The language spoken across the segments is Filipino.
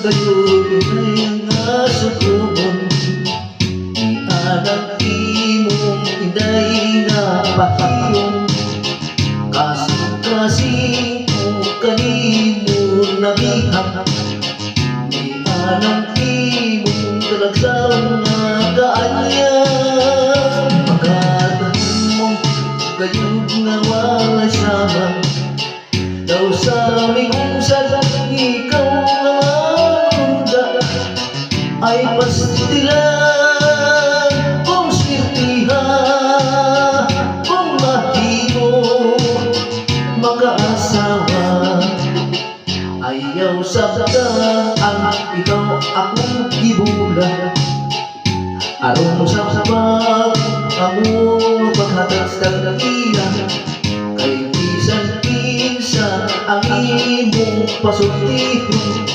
kayo ay nasugubon. Di anak imong inday nga pahiyon. Kasing-kasing ko kanimo nabihang. Di anak imong talagsaw nga kaanyang. Pagkatahin mong kayog nga wala siyamang. Daw sa aming salat ikaw nga manda ay pastilan kung sirtiha kung mahimo makaasawa. Ayaw sabda ang ikaw akong gibula aron sa sabag amo paghatag sa iya. Kay bisan-pinsa ang imong pasultihon,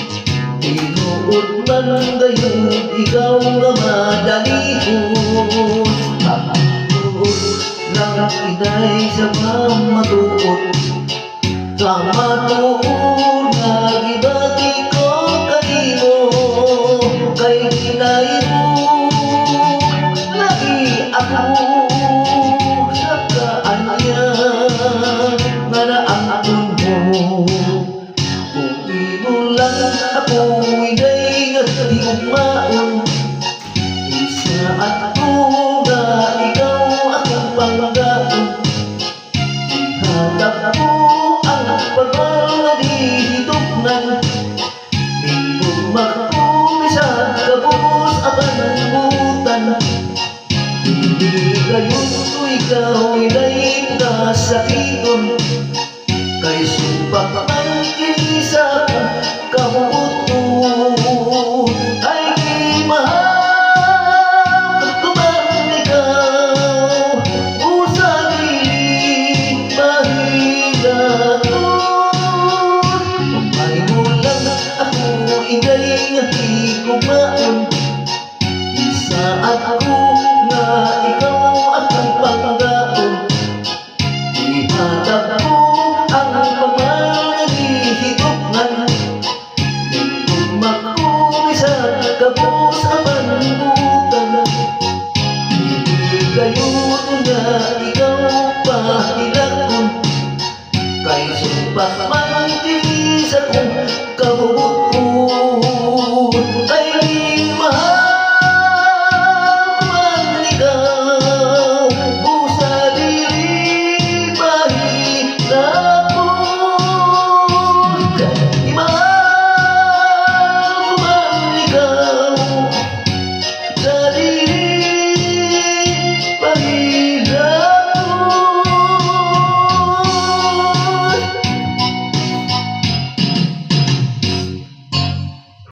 tinuod man gayon ikaw nga madalihon. Matuod lang inay sa mamatuod, sa matuod nga gibati ko kanimo. Kay inay mo lagi ako sa kaanya nga naangkon mo. Kung imo lang ako inay nga tigugmaon, isa ako nga ikaw akong panggaon. Ihatag mo ang pagmangadihituknan, di magmakumisan kabus apan mutan. Hindi gayon ko ikaw inay kasakiton, kay sumpah man kinisa kamuton. Ay di mahal kuman ikaw usa dili mahilaton. May mulang ako inay nga higugmaon, isa ako nga ikaw akong panggaon. Ihatag mo ang pagmangadihituknan, di magmakumisan kabus apan mutan. Hindi gayon nga ikaw pahilakon, kay sumpah